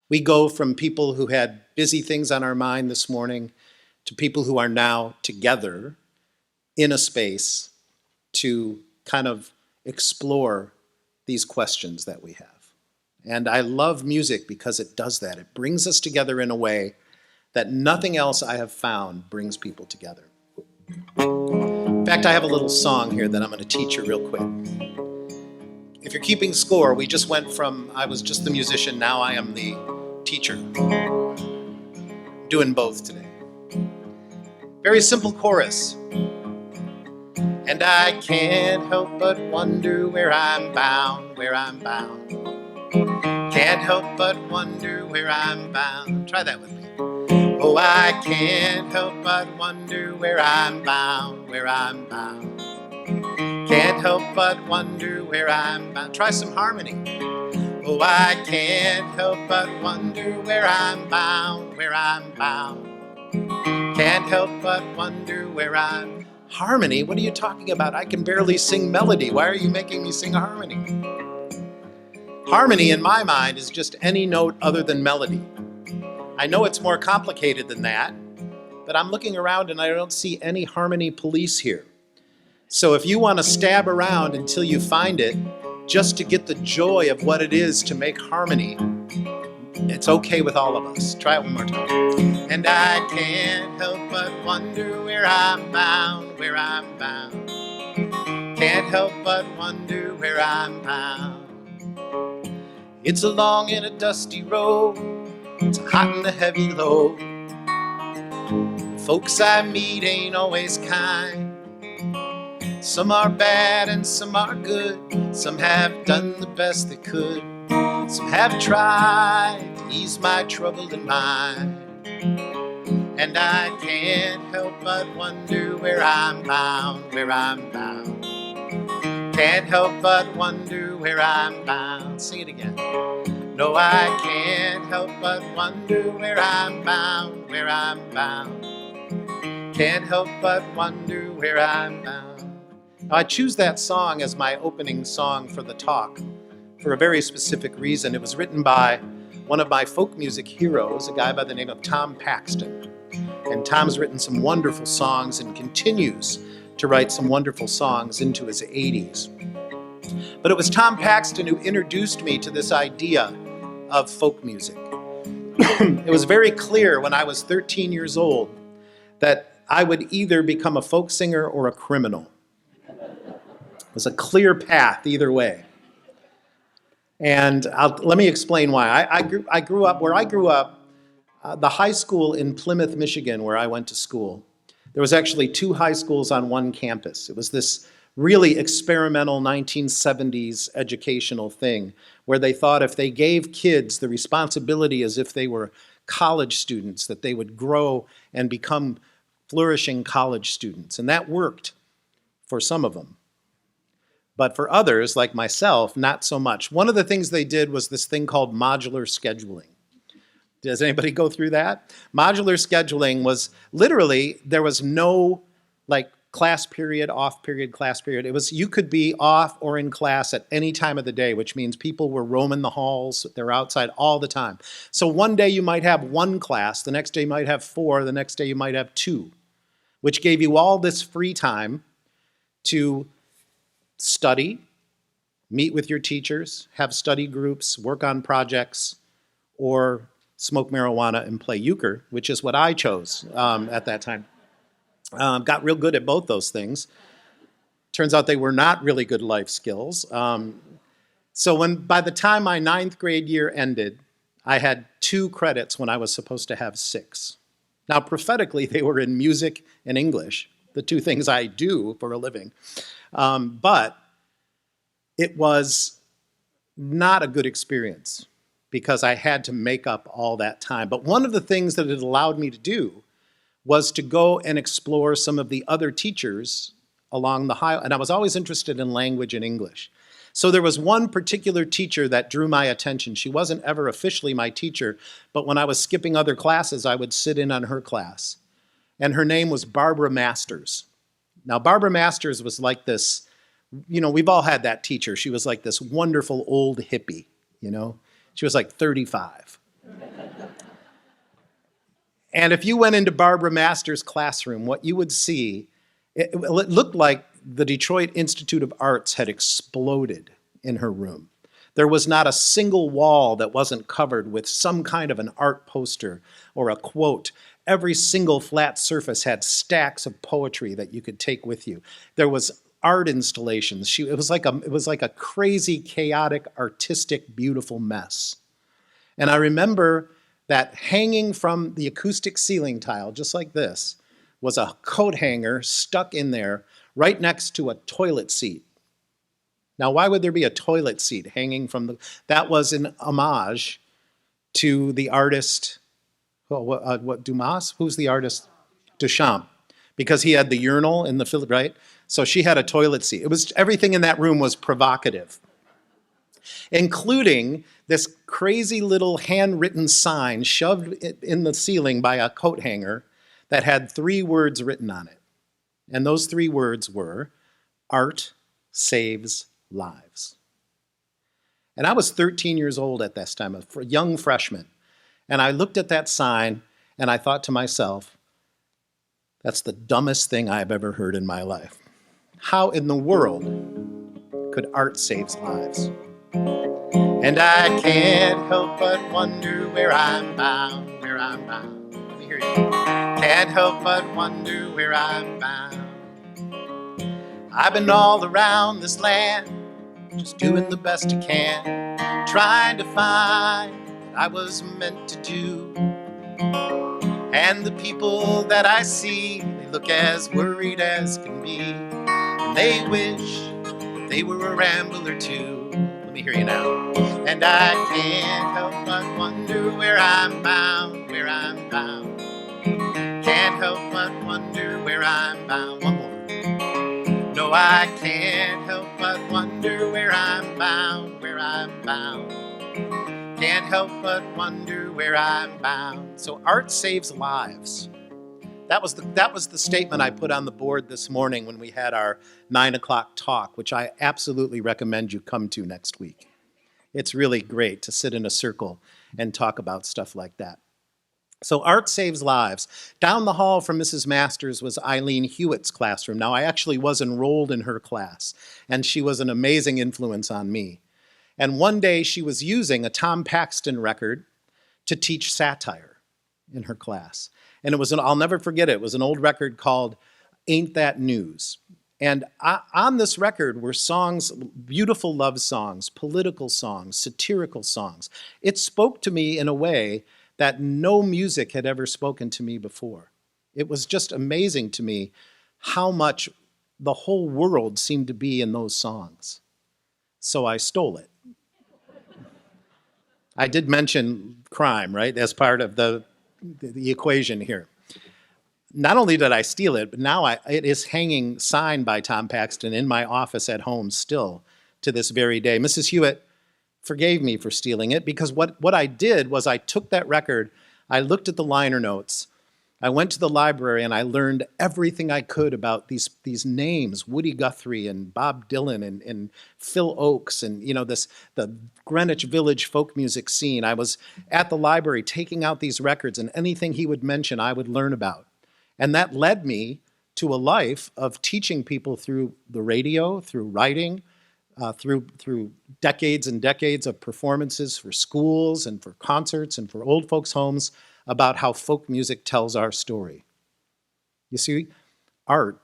We go from people who had busy things on our mind this morning to people who are now together in a space to kind of explore these questions that we have. And I love music because it does that. It brings us together in a way that nothing else I have found brings people together. In fact, I have a little song here that I'm going to teach you real quick. If you're keeping score, we just went from I was just the musician, now I am the teacher. Doing both today. Very simple chorus. And I can't help but wonder where I'm bound, where I'm bound. Can't help but wonder where I'm bound. Try that with me. Oh, I can't help but wonder where I'm bound, where I'm bound. Can't help but wonder where I'm bound. Try some harmony. Oh, I can't help but wonder where I'm bound, where I'm bound. Can't help but wonder where I'm... Harmony? What are you talking about? I can barely sing melody. Why are you making me sing harmony? Harmony, in my mind, is just any note other than melody. I know it's more complicated than that, but I'm looking around and I don't see any harmony police here. So if you want to stab around until you find it, just to get the joy of what it is to make harmony, it's okay with all of us. Try it one more time. And I can't help but wonder where I'm bound, where I'm bound. Can't help but wonder where I'm bound. It's a long and a dusty road. It's a hot and a heavy load. Folks I meet ain't always kind. Some are bad and some are good. Some have done the best they could. Some have tried to ease my troubled mind. And I can't help but wonder where I'm bound, where I'm bound. Can't help but wonder where I'm bound. Sing it again. No, I can't help but wonder where I'm bound, where I'm bound. Can't help but wonder where I'm bound. Now, I choose that song as my opening song for the talk for a very specific reason. It was written by one of my folk music heroes, a guy by the name of Tom Paxton. And Tom's written some wonderful songs and continues to write some wonderful songs into his 80s. But it was Tom Paxton who introduced me to this idea of folk music. It was very clear when I was 13 years old that I would either become a folk singer or a criminal. It was a clear path either way. And let me explain why. I grew up where I grew up. The high school in Plymouth, Michigan, where I went to school, there was actually 2 high schools on one campus. It was this really experimental 1970s educational thing where they thought if they gave kids the responsibility as if they were college students, that they would grow and become flourishing college students. And that worked for some of them. But for others, like myself, not so much. One of the things they did was this thing called modular scheduling. Does anybody go through that? Modular scheduling was literally, there was no like class period, off period, class period. It was, you could be off or in class at any time of the day, which means people were roaming the halls. They're outside all the time. So one day you might have 1 class, the next day you might have 4, the next day you might have 2, which gave you all this free time to study, meet with your teachers, have study groups, work on projects, or smoke marijuana and play euchre, which is what I chose at that time. Got real good at both those things. Turns out they were not really good life skills. So by the time my 9th grade year ended, I had 2 credits when I was supposed to have 6. Now, prophetically, they were in music and English, the 2 things I do for a living. But it was not a good experience because I had to make up all that time. But one of the things that it allowed me to do was to go and explore some of the other teachers along the highway. And I was always interested in language and English. So there was one particular teacher that drew my attention. She wasn't ever officially my teacher, but when I was skipping other classes, I would sit in on her class. And her name was Barbara Masters. Now, Barbara Masters was like this, you know, we've all had that teacher. She was like this wonderful old hippie, you know. She was like 35. And if you went into Barbara Master's classroom, what you would see, it looked like the Detroit Institute of Arts had exploded in her room. There was not a single wall that wasn't covered with some kind of an art poster or a quote. Every single flat surface had stacks of poetry that you could take with you. There was art installations. It was like a crazy, chaotic, artistic, beautiful mess. And I remember that hanging from the acoustic ceiling tile, just like this, was a coat hanger stuck in there right next to a toilet seat. Now, why would there be a toilet seat hanging from the... That was an homage to the artist, what Dumas? Who's the artist? Duchamp. Because he had the urinal in the, right? So she had a toilet seat. It was, everything in that room was provocative, including this crazy little handwritten sign shoved in the ceiling by a coat hanger that had 3 words written on it. And those 3 words were, "Art saves lives." And I was 13 years old at this time, a young freshman. And I looked at that sign and I thought to myself, that's the dumbest thing I've ever heard in my life. How in the world could art save lives? And I can't help but wonder where I'm bound, where I'm bound. Let me hear you. Can't help but wonder where I'm bound. I've been all around this land, just doing the best I can, trying to find what I was meant to do. And the people that I see, they look as worried as can be, and they wish that they were a rambler too. Let me hear you now. And I can't help but wonder where I'm bound, where I'm bound. Can't help but wonder where I'm bound. One more. No, I can't help but wonder where I'm bound, where I'm bound. Can't help but wonder where I'm bound. So art saves lives. That was the statement I put on the board this morning when we had our 9 o'clock talk, which I absolutely recommend you come to next week. It's really great to sit in a circle and talk about stuff like that. So art saves lives. Down the hall from Mrs. Masters was Eileen Hewitt's classroom. Now, I actually was enrolled in her class, and she was an amazing influence on me. And one day she was using a Tom Paxton record to teach satire in her class. And it was I'll never forget it. It was an old record called Ain't That News? And on this record were songs, beautiful love songs, political songs, satirical songs. It spoke to me in a way that no music had ever spoken to me before. It was just amazing to me how much the whole world seemed to be in those songs. So I stole it. I did mention crime, right, as part of the equation here. Not only did I steal it, but now it is hanging signed by Tom Paxton in my office at home still to this very day. Mrs. Hewitt forgave me for stealing it because what I did was I took that record, I looked at the liner notes, I went to the library and I learned everything I could about these names, Woody Guthrie and Bob Dylan and Phil Oakes and the Greenwich Village folk music scene. I was at the library taking out these records, and anything he would mention I would learn about. And that led me to a life of teaching people through the radio, through writing, through decades and decades of performances for schools and for concerts and for old folks' homes about how folk music tells our story. You see, art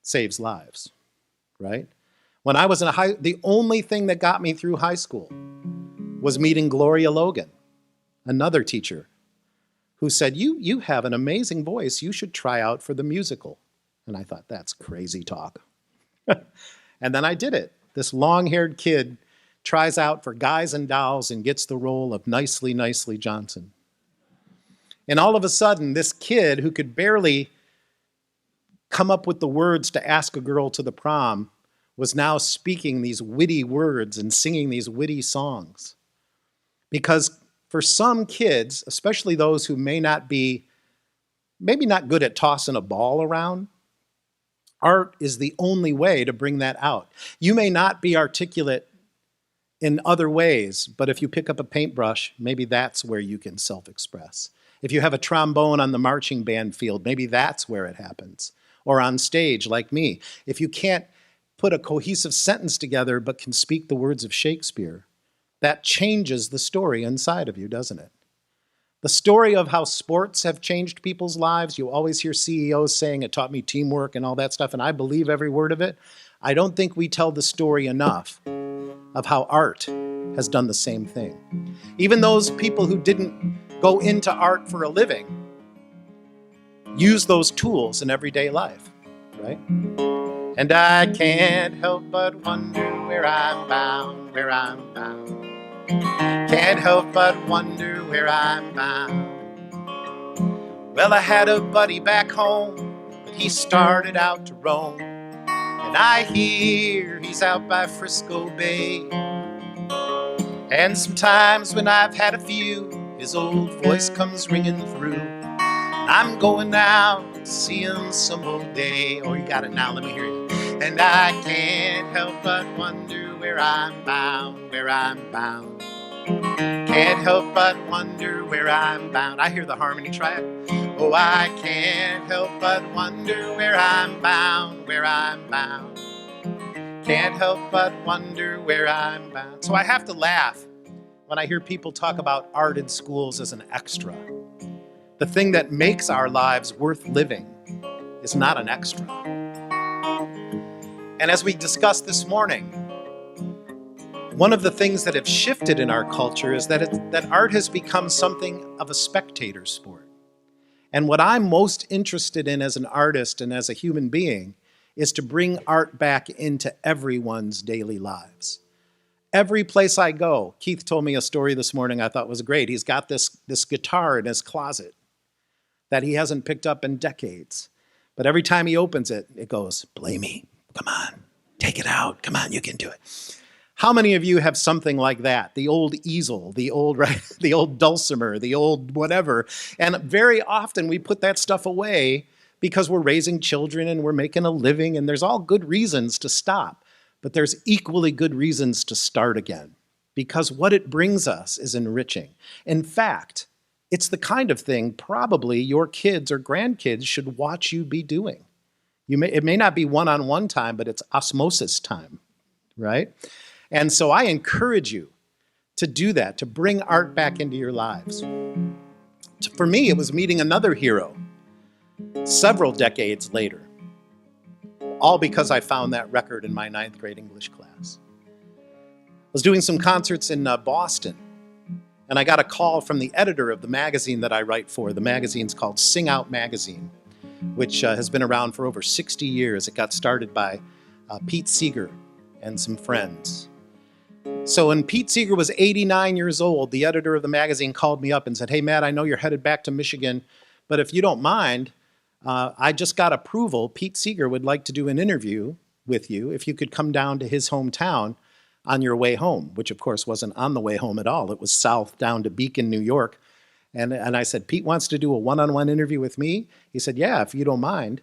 saves lives, right? When I was in the only thing that got me through high school was meeting Gloria Logan, another teacher, who said, you have an amazing voice, you should try out for the musical. And I thought, that's crazy talk. And then I did it. This long-haired kid tries out for Guys and Dolls and gets the role of Nicely, Nicely Johnson. And all of a sudden, this kid who could barely come up with the words to ask a girl to the prom was now speaking these witty words and singing these witty songs. Because for some kids, especially those who maybe not good at tossing a ball around, art is the only way to bring that out. You may not be articulate in other ways, but if you pick up a paintbrush, maybe that's where you can self-express. If you have a trombone on the marching band field, maybe that's where it happens. Or on stage, like me. If you can't put a cohesive sentence together but can speak the words of Shakespeare, that changes the story inside of you, doesn't it? The story of how sports have changed people's lives, you always hear CEOs saying it taught me teamwork and all that stuff, and I believe every word of it. I don't think we tell the story enough of how art has done the same thing. Even those people who didn't go into art for a living use those tools in everyday life, right? And I can't help but wonder where I'm bound, where I'm bound. Can't help but wonder where I'm bound. Well, I had a buddy back home, but he started out to roam. And I hear he's out by Frisco Bay. And sometimes when I've had a few, his old voice comes ringing through. I'm going out to see him some old day. Oh, you got it now, let me hear you. And I can't help but wonder where I'm bound, where I'm bound. Can't help but wonder where I'm bound. I hear the harmony, try it. Oh, I can't help but wonder where I'm bound, where I'm bound. Can't help but wonder where I'm bound. So I have to laugh when I hear people talk about art in schools as an extra. The thing that makes our lives worth living is not an extra. And as we discussed this morning, one of the things that have shifted in our culture is that art has become something of a spectator sport. And what I'm most interested in as an artist and as a human being is to bring art back into everyone's daily lives. Every place I go, Keith told me a story this morning I thought was great. He's got this guitar in his closet that he hasn't picked up in decades. But every time he opens it, it goes, "Play me, come on, take it out, come on, you can do it." How many of you have something like that? The old easel, the old dulcimer, the old whatever. And very often we put that stuff away because we're raising children and we're making a living, and there's all good reasons to stop. But there's equally good reasons to start again, because what it brings us is enriching. In fact, it's the kind of thing probably your kids or grandkids should watch you be doing. It may not be one-on-one time, but it's osmosis time, right? And so I encourage you to do that, to bring art back into your lives. For me, it was meeting another hero several decades later, all because I found that record in my 9th grade English class. I was doing some concerts in Boston, and I got a call from the editor of the magazine that I write for. The magazine's called Sing Out Magazine, which has been around for over 60 years. It got started by Pete Seeger and some friends. So when Pete Seeger was 89 years old, the editor of the magazine called me up and said, "Hey, Matt, I know you're headed back to Michigan, but if you don't mind, I just got approval. Pete Seeger would like to do an interview with you if you could come down to his hometown on your way home," which of course wasn't on the way home at all. It was south down to Beacon, New York. And I said, "Pete wants to do a one-on-one interview with me?" He said, "Yeah, if you don't mind."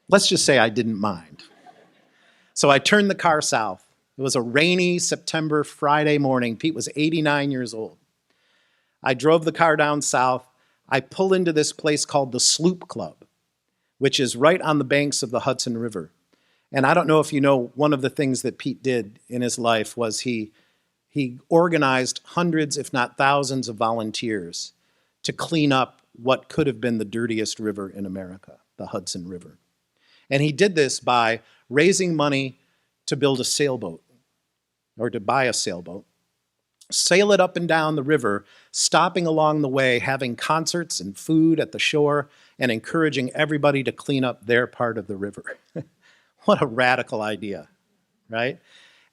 Let's just say I didn't mind. So I turned the car south. It was a rainy September Friday morning. Pete was 89 years old. I drove the car down south. I pull into this place called the Sloop Club, which is right on the banks of the Hudson River. And I don't know if you know, one of the things that Pete did in his life was he organized hundreds, if not thousands, of volunteers to clean up what could have been the dirtiest river in America, the Hudson River. And he did this by raising money to build a sailboat, or to buy a sailboat, sail it up and down the river, stopping along the way, having concerts and food at the shore, and encouraging everybody to clean up their part of the river. What a radical idea, right?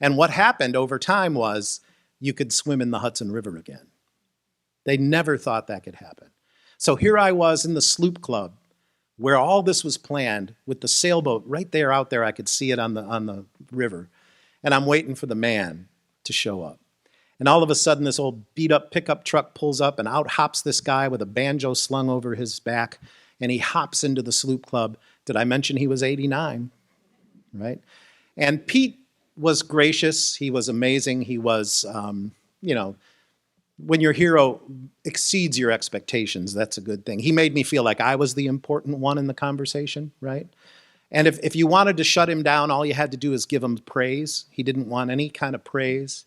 And what happened over time was you could swim in the Hudson River again. They never thought that could happen. So here I was in the Sloop Club, where all this was planned, with the sailboat right there out there. I could see it on the river. And I'm waiting for the man to show up. And all of a sudden, this old beat-up pickup truck pulls up, and out hops this guy with a banjo slung over his back, and he hops into the Sloop Club. Did I mention he was 89? Right? And Pete was gracious. He was amazing. He was, when your hero exceeds your expectations, that's a good thing. He made me feel like I was the important one in the conversation, right? And if you wanted to shut him down, all you had to do is give him praise. He didn't want any kind of praise.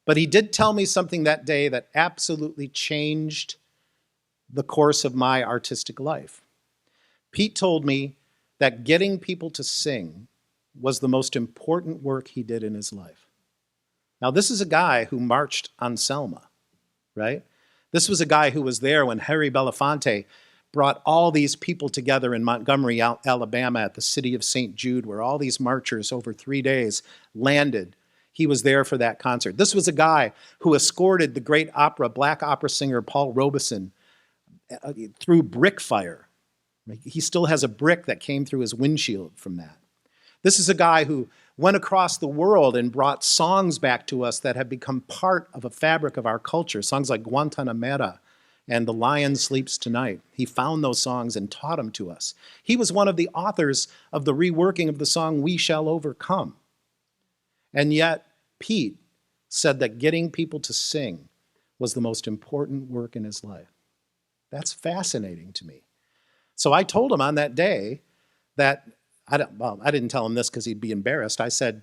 But he did tell me something that day that absolutely changed the course of my artistic life. Pete told me that getting people to sing was the most important work he did in his life. Now, this is a guy who marched on Selma, right? This was a guy who was there when Harry Belafonte brought all these people together in Montgomery, Alabama at the city of St. Jude, where all these marchers over 3 days landed. He was there for that concert. This was a guy who escorted the great black opera singer Paul Robeson through brick fire. He still has a brick that came through his windshield from that. This is a guy who went across the world and brought songs back to us that have become part of a fabric of our culture, songs like Guantanamera and The Lion Sleeps Tonight. He found those songs and taught them to us. He was one of the authors of the reworking of the song We Shall Overcome. And yet, Pete said that getting people to sing was the most important work in his life. That's fascinating to me. So I told him on that day that, I didn't tell him this because he'd be embarrassed. I said,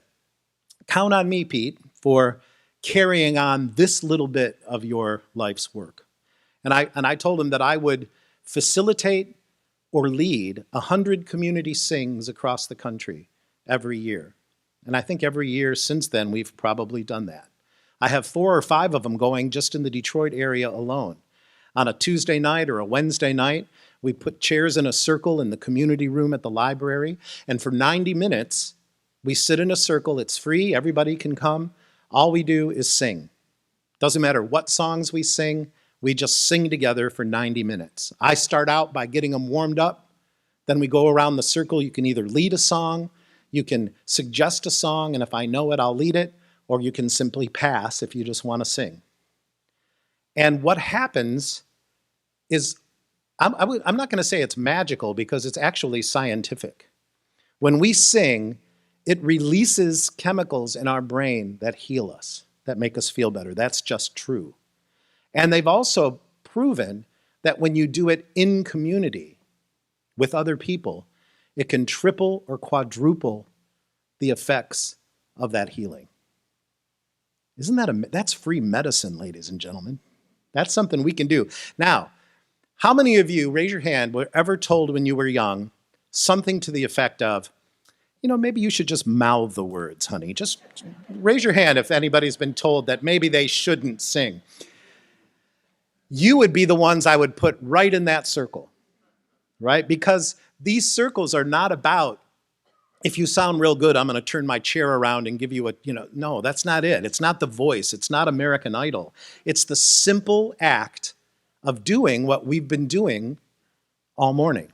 count on me, Pete, for carrying on this little bit of your life's work. And I told him that I would facilitate or lead 100 community sings across the country every year. And I think every year since then, we've probably done that. I have 4 or 5 of them going just in the Detroit area alone. On a Tuesday night or a Wednesday night, we put chairs in a circle in the community room at the library. And for 90 minutes, we sit in a circle. It's free. Everybody can come. All we do is sing. Doesn't matter what songs we sing. We just sing together for 90 minutes. I start out by getting them warmed up. Then we go around the circle. You can either lead a song, you can suggest a song, and if I know it, I'll lead it, or you can simply pass if you just want to sing. And what happens is, I'm not going to say it's magical because it's actually scientific. When we sing, it releases chemicals in our brain that heal us, that make us feel better. That's just true. And they've also proven that when you do it in community with other people, it can triple or quadruple the effects of that healing. Isn't that that's free medicine, ladies and gentlemen? That's something we can do. Now, how many of you, raise your hand, were ever told when you were young something to the effect of, maybe you should just mouth the words, honey. Just raise your hand if anybody's been told that maybe they shouldn't sing. You would be the ones I would put right in that circle, right? Because these circles are not about, if you sound real good, I'm going to turn my chair around and give you no, that's not it. It's not The Voice. It's not American Idol. It's the simple act of doing what we've been doing all morning,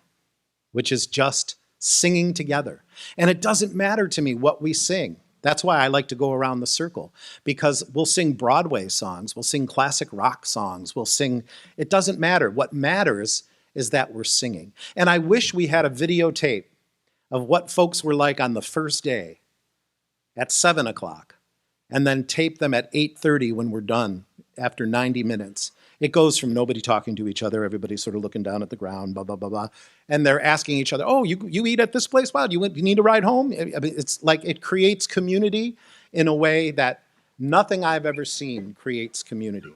which is just singing together. And it doesn't matter to me what we sing. That's why I like to go around the circle, because we'll sing Broadway songs, we'll sing classic rock songs, it doesn't matter. What matters is that we're singing. And I wish we had a videotape of what folks were like on the first day at 7 o'clock, and then tape them at 8:30 when we're done after 90 minutes. It goes from nobody talking to each other, everybody sort of looking down at the ground, blah, blah, blah, blah. And they're asking each other, oh, you eat at this place? Wow, you need a ride home? I mean, it's like it creates community in a way that nothing I've ever seen creates community.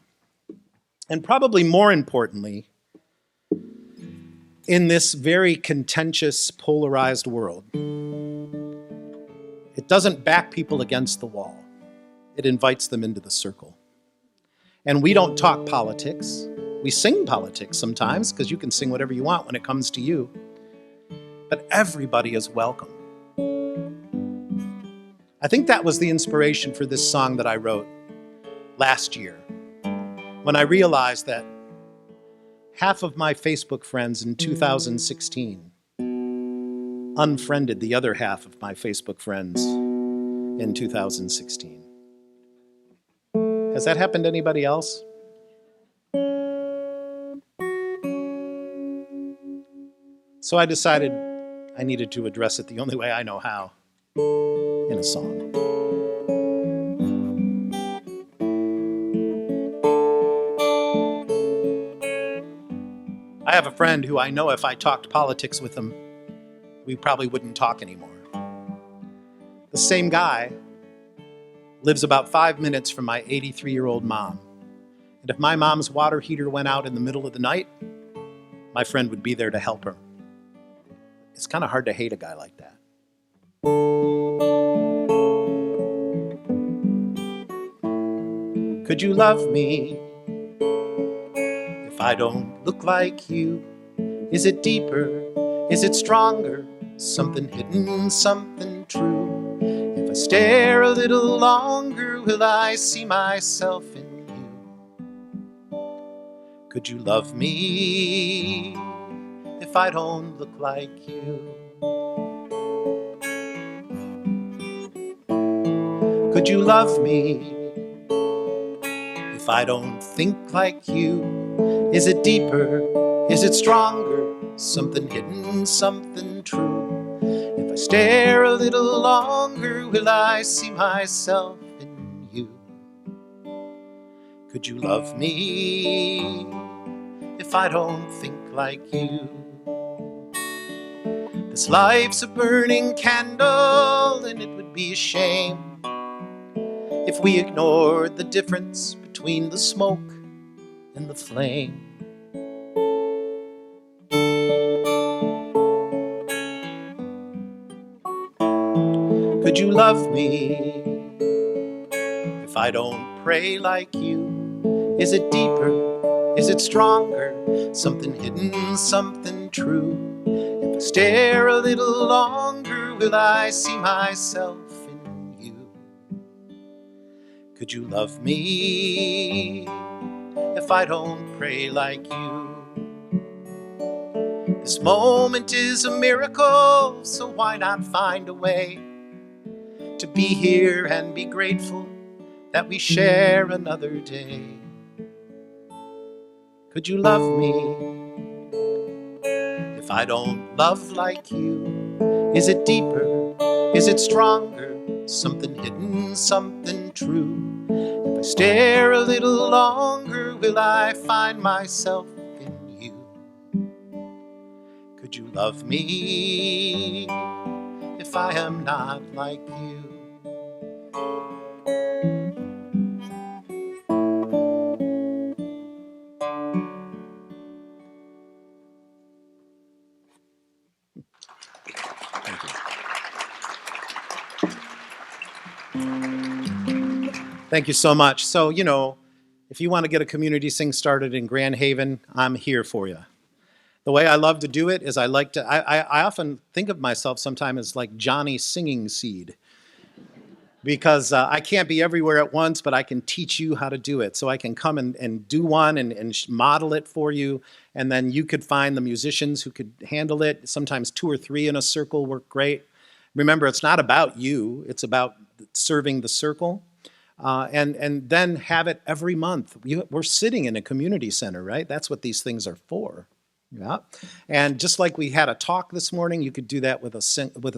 And probably more importantly, in this very contentious, polarized world, it doesn't back people against the wall. It invites them into the circle. And we don't talk politics. We sing politics sometimes, because you can sing whatever you want when it comes to you. But everybody is welcome. I think that was the inspiration for this song that I wrote last year, when I realized that half of my Facebook friends in 2016 unfriended the other half of my Facebook friends in 2016. Has that happened to anybody else? So I decided I needed to address it the only way I know how, in a song. I have a friend who I know if I talked politics with him, we probably wouldn't talk anymore. The same guy lives about 5 minutes from my 83-year-old mom. And if my mom's water heater went out in the middle of the night, my friend would be there to help her. It's kind of hard to hate a guy like that. Could you love me if I don't look like you? Is it deeper? Is it stronger? Something hidden, something true. If I stare a little longer, will I see myself in you? Could you love me if I don't look like you? Could you love me if I don't think like you? Is it deeper? Is it stronger? Something hidden, something true. If I stare a little longer, will I see myself in you? Could you love me if I don't think like you? This life's a burning candle, and it would be a shame if we ignored the difference between the smoke and the flame. Could you love me if I don't pray like you? Is it deeper? Is it stronger? Something hidden, something true. If I stare a little longer, will I see myself in you? Could you love me if I don't pray like you? This moment is a miracle, so why not find a way to be here and be grateful that we share another day? Could you love me if I don't love like you? Is it deeper? Is it stronger? Something hidden, something true. If I stare a little longer, will I find myself in you? Could you love me if I am not like you? Thank you so much. So, if you want to get a community sing started in Grand Haven, I'm here for you. The way I love to do it is I often think of myself sometimes as like Johnny Singing Seed, because I can't be everywhere at once, but I can teach you how to do it. So I can come and do one and model it for you, and then you could find the musicians who could handle it. Sometimes 2 or 3 in a circle work great. Remember, it's not about you, it's about serving the circle. And then have it every month. We're sitting in a community center, right? That's what these things are for. Yeah. And just like we had a talk this morning, you could do that with a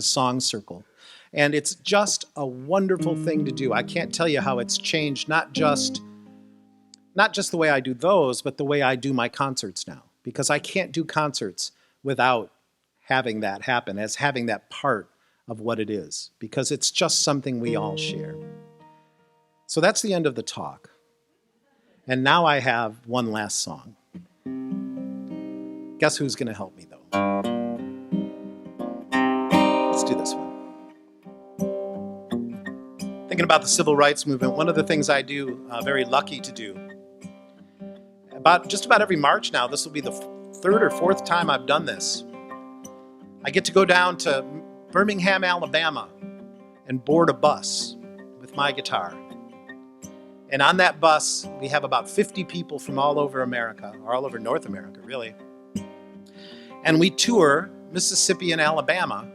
song circle. And it's just a wonderful thing to do. I can't tell you how it's changed, not just the way I do those, but the way I do my concerts now. Because I can't do concerts without having that happen, as having that part of what it is. Because it's just something we all share. So that's the end of the talk. And now I have one last song. Guess who's going to help me, though? Let's do this one. Thinking about the civil rights movement, one of the things I do, very lucky to do, just about every March now, this will be the 3rd or 4th time I've done this. I get to go down to Birmingham, Alabama, and board a bus with my guitar. And on that bus, we have about 50 people from all over America, or all over North America, really. And we tour Mississippi and Alabama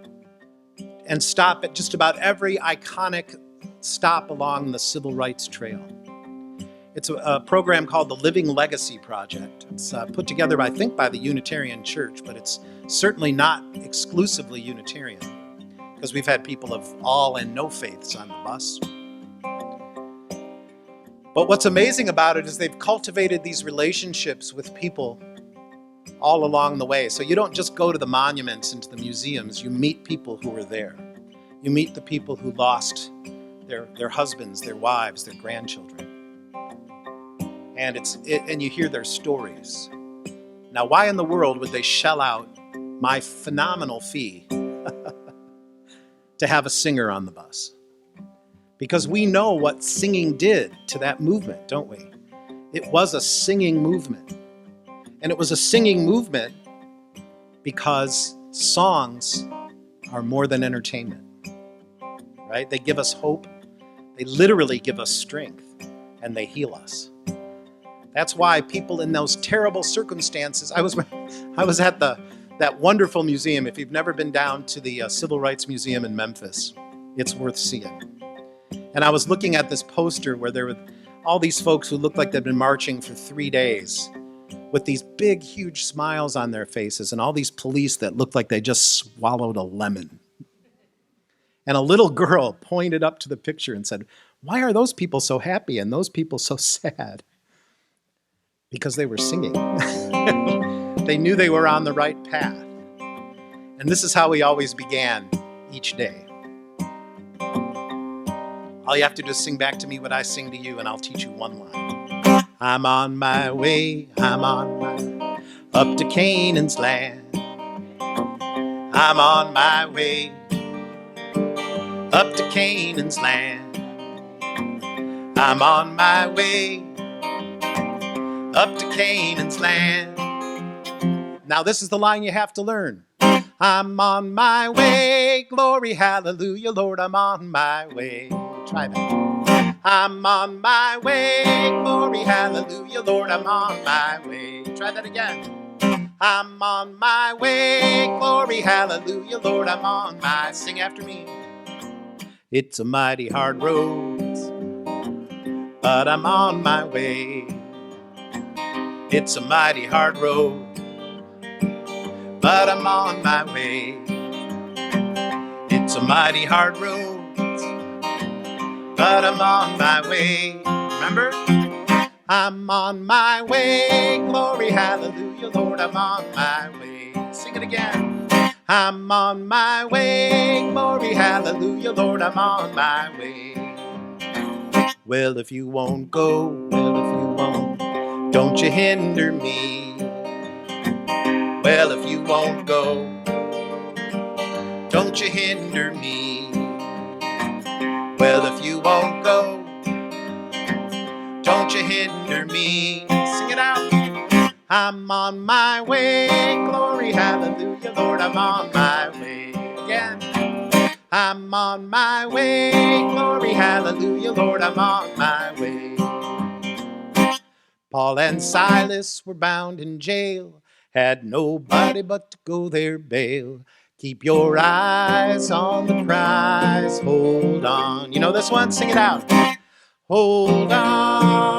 and stop at just about every iconic stop along the Civil Rights Trail. It's a program called the Living Legacy Project. It's put together, I think, by the Unitarian Church, but it's certainly not exclusively Unitarian, because we've had people of all and no faiths on the bus. But what's amazing about it is they've cultivated these relationships with people all along the way. So you don't just go to the monuments and to the museums. You meet people who were there. You meet the people who lost their husbands, their wives, their grandchildren. And you hear their stories. Now, why in the world would they shell out my phenomenal fee to have a singer on the bus? Because we know what singing did to that movement, don't we? It was a singing movement. And it was a singing movement because songs are more than entertainment, right? They give us hope. They literally give us strength, and they heal us. That's why people in those terrible circumstances, I was at that wonderful museum. If you've never been down to the Civil Rights Museum in Memphis, it's worth seeing. And I was looking at this poster where there were all these folks who looked like they'd been marching for 3 days with these big, huge smiles on their faces, and all these police that looked like they just swallowed a lemon. And a little girl pointed up to the picture and said, "Why are those people so happy and those people so sad?" Because they were singing. They knew they were on the right path. And this is how we always began each day. All you have to do is sing back to me what I sing to you, and I'll teach you one line. I'm on my way, I'm on my way up to Canaan's land. I'm on my way up to Canaan's land. I'm on my way up to Canaan's land. Now this is the line you have to learn. I'm on my way, glory, hallelujah, Lord, I'm on my way. Try that. I'm on my way, glory, hallelujah, Lord, I'm on my way. Try that again. I'm on my way, glory, hallelujah, Lord, I'm on my. Sing after me. It's a mighty hard road, but I'm on my way. It's a mighty hard road, but I'm on my way. It's a mighty hard road, but I'm on my way. Remember? I'm on my way, glory, hallelujah, Lord, I'm on my way. Sing it again. I'm on my way, glory, hallelujah, Lord, I'm on my way. Well, if you won't go, well, if you won't, don't you hinder me. Well, if you won't go, don't you hinder me. Well, if you won't go, don't you hinder me. Sing it out. I'm on my way, glory, hallelujah, Lord, I'm on my way. Again. I'm on my way, glory, hallelujah, Lord, I'm on my way. Paul and Silas were bound in jail, had nobody but to go their bail. Keep your eyes on the prize, hold on. You know this one? Sing it out. Hold on,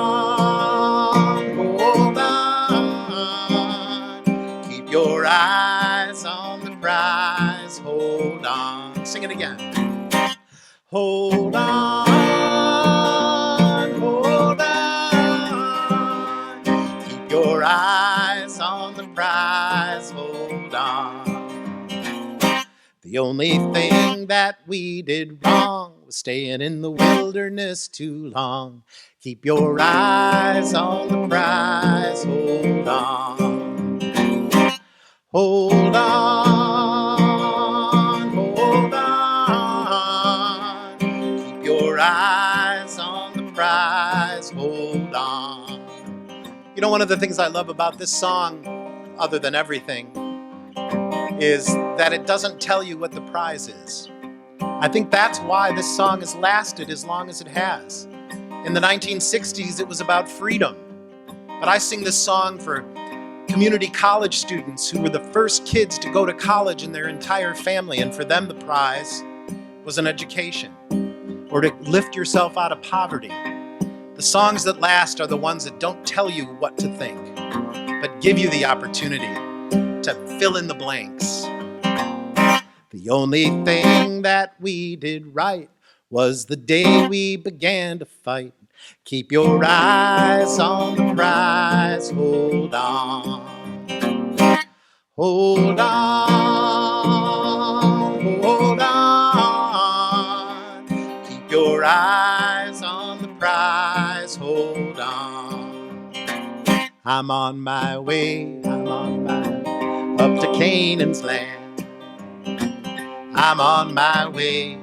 hold on. Keep your eyes on the prize, hold on. Sing it again. Hold on, hold on. Keep your eyes on the prize, hold on. The only thing that we did wrong was staying in the wilderness too long. Keep your eyes on the prize, hold on. Hold on, hold on. Keep your eyes on the prize, hold on. You know, one of the things I love about this song, other than everything, is that it doesn't tell you what the prize is. I think that's why this song has lasted as long as it has. In the 1960s, it was about freedom. But I sing this song for community college students who were the first kids to go to college in their entire family, and for them the prize was an education, or to lift yourself out of poverty. The songs that last are the ones that don't tell you what to think, but give you the opportunity to fill in the blanks. The only thing that we did right was the day we began to fight. Keep your eyes on the prize, hold on. Hold on, hold on. Keep your eyes on the prize, hold on. I'm on my way, up to Canaan's land. I'm on my way,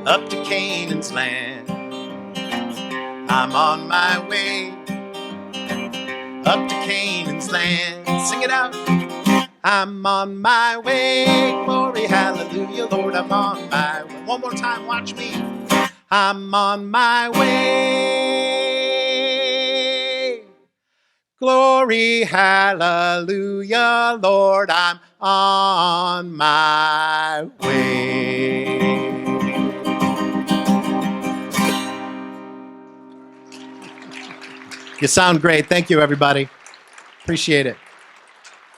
up to Canaan's land. I'm on my way, up to Canaan's land. Sing it out. I'm on my way, glory, hallelujah, Lord, I'm on my way. One more time, watch me. I'm on my way, glory, hallelujah, Lord, I'm on my way. You sound great. Thank you, everybody. Appreciate it.